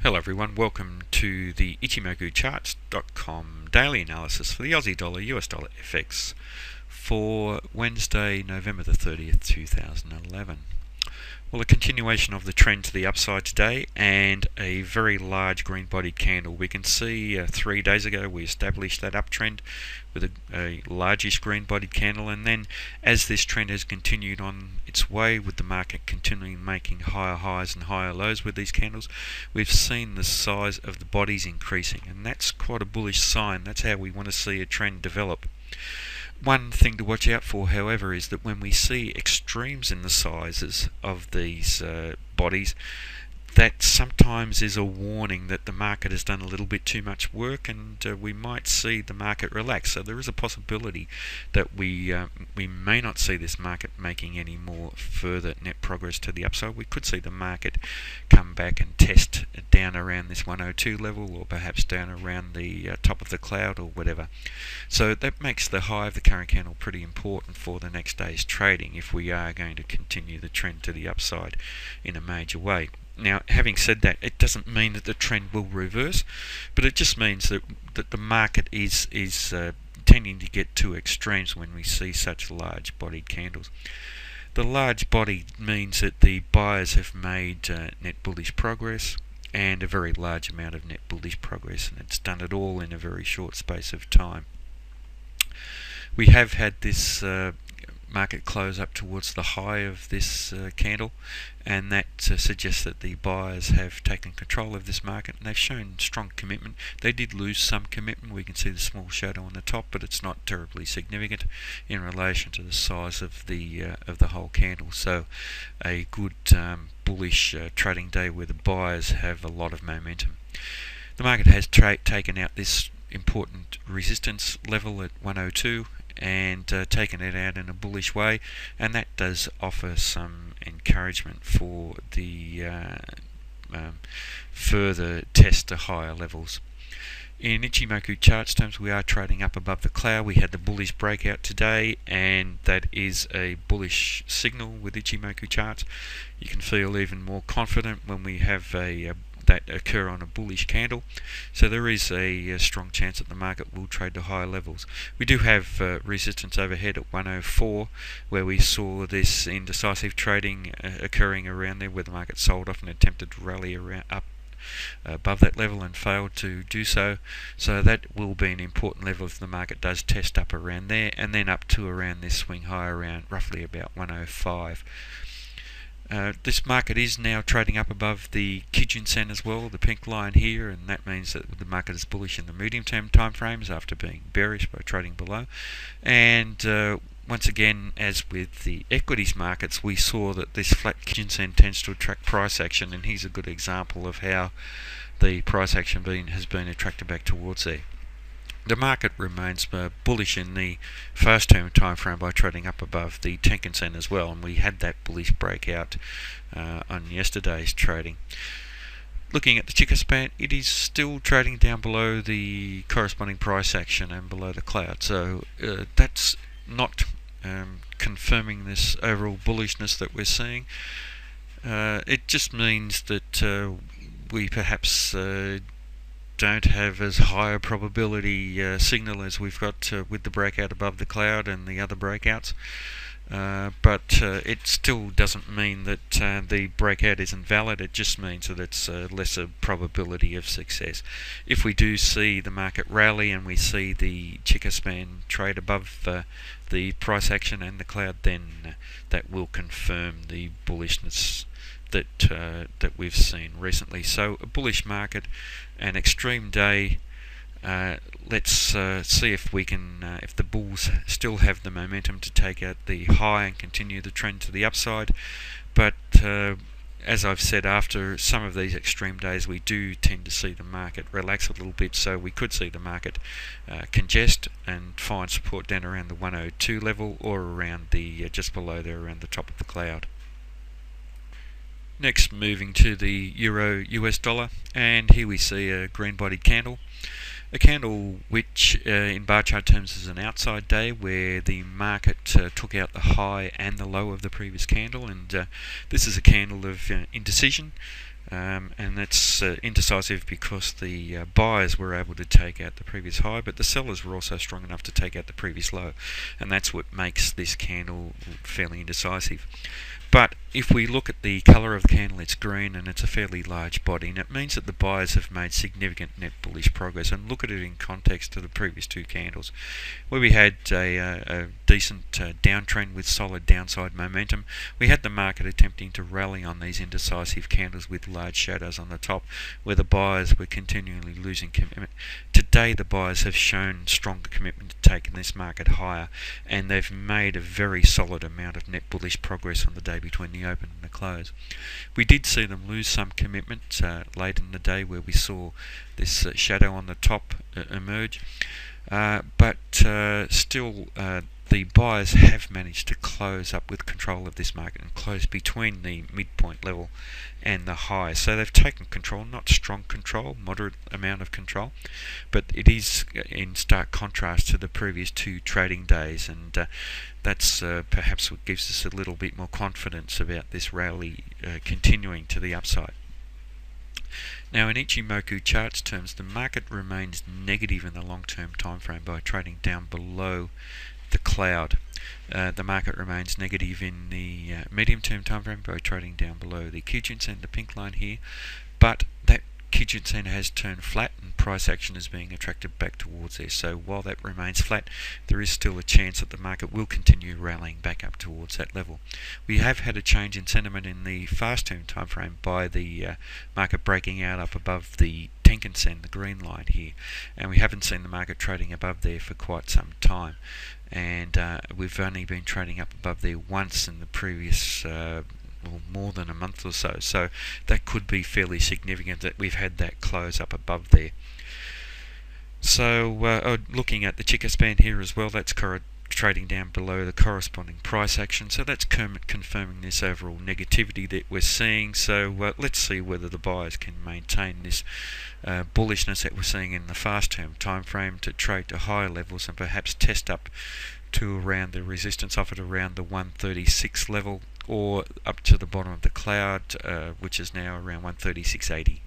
Hello everyone, welcome to the Ichimoku charts.com daily analysis for the Aussie dollar, US dollar FX for Wednesday, November the 30th, 2011. Well, a continuation of the trend to the upside today and a very large green bodied candle. We can see 3 days ago we established that uptrend with a largish green bodied candle, and then as this trend has continued on its way with the market continuing making higher highs and higher lows with these candles, we've seen the size of the bodies increasing, and that's quite a bullish sign. That's how we want to see a trend develop. One thing to watch out for, however, is that when we see extremes in the sizes of these bodies, that sometimes is a warning that the market has done a little bit too much work, and we might see the market relax. So there is a possibility that we may not see this market making any more further net progress to the upside. We could see the market come back and test down around this 102 level, or perhaps down around the top of the cloud or whatever. So that makes the high of the current candle pretty important for the next day's trading if we are going to continue the trend to the upside in a major way. Now, having said that, it doesn't mean that the trend will reverse, but it just means that the market is tending to get to extremes when we see such large bodied candles. The large body means that the buyers have made net bullish progress, and a very large amount of net bullish progress, and it's done it all in a very short space of time. We have had this market close up towards the high of this candle, and that suggests that the buyers have taken control of this market, and they've shown strong commitment. They did lose some commitment. We can see the small shadow on the top, but it's not terribly significant in relation to the size of the whole candle. So a good bullish trading day where the buyers have a lot of momentum. The market has taken out this important resistance level at 102 and taken it out in a bullish way, and that does offer some encouragement for the further test to higher levels. In Ichimoku charts terms, we are trading up above the cloud. We had the bullish breakout today, and that is a bullish signal with Ichimoku charts. You can feel even more confident when we have that occur on a bullish candle. So there is a strong chance that the market will trade to higher levels. We do have resistance overhead at 104, where we saw this indecisive trading occurring around there, where the market sold off and attempted to rally around up above that level and failed to do so. So that will be an important level if the market does test up around there, and then up to around this swing high around roughly about 105. This market is now trading up above the Kijun-sen as well, the pink line here, and that means that the market is bullish in the medium-term time frames after being bearish by trading below. And once again, as with the equities markets, we saw that this flat Kijun-sen tends to attract price action, and here's a good example of how the price action has been attracted back towards there. The market remains bullish in the first term time frame by trading up above the Tenkan-sen as well, and we had that bullish breakout on yesterday's trading. Looking at the Chikou span, it is still trading down below the corresponding price action and below the cloud, so that's not confirming this overall bullishness that we're seeing. It just means that we perhaps don't have as high a probability signal as we've got with the breakout above the cloud and the other breakouts, but it still doesn't mean that the breakout isn't valid. It just means that it's a lesser probability of success. If we do see the market rally and we see the Chikou span trade above the price action and the cloud, then that will confirm the bullishness that we've seen recently. So a bullish market, an extreme day. Let's see if we can, if the bulls still have the momentum to take out the high and continue the trend to the upside. But as I've said, after some of these extreme days, we do tend to see the market relax a little bit. So we could see the market congest and find support down around the 102 level, or around the just below there, around the top of the cloud. Next, moving to the Euro US dollar, and here we see a green bodied candle. A candle which in bar chart terms is an outside day, where the market took out the high and the low of the previous candle, and this is a candle of indecision. and that's indecisive because the buyers were able to take out the previous high, but the sellers were also strong enough to take out the previous low, and that's what makes this candle fairly indecisive. But if we look at the colour of the candle, it's green and it's a fairly large body, and it means that the buyers have made significant net bullish progress. And look at it in context to the previous two candles, where we had a decent downtrend with solid downside momentum. We had the market attempting to rally on these indecisive candles with large shadows on the top, where the buyers were continually losing commitment. Today the buyers have shown stronger commitment to taking this market higher, and they've made a very solid amount of net bullish progress on the day between the open and the close. We did see them lose some commitment late in the day, where we saw this shadow on the top emerge, but still the buyers have managed to close up with control of this market and close between the midpoint level and the high. So they've taken control, not strong control, moderate amount of control, but it is in stark contrast to the previous two trading days, and that's perhaps what gives us a little bit more confidence about this rally continuing to the upside. Now, in Ichimoku charts terms, the market remains negative in the long-term time frame by trading down below the cloud. The market remains negative in the medium-term time frame by trading down below the Kijun-sen, the pink line here, but that Kijun-sen has turned flat and price action is being attracted back towards there. So while that remains flat, there is still a chance that the market will continue rallying back up towards that level. We have had a change in sentiment in the fast-term time frame by the market breaking out up above the Tenkan-sen, the green line here, and we haven't seen the market trading above there for quite some time, and we've only been trading up above there once in the previous more than a month or so, so that could be fairly significant that we've had that close up above there. So looking at the Chica span here as well, that's trading down below the corresponding price action, so that's confirming this overall negativity that we're seeing. So let's see whether the buyers can maintain this bullishness that we're seeing in the fast term time frame to trade to higher levels and perhaps test up to around the resistance offered around the 136 level, or up to the bottom of the cloud, which is now around 136.80.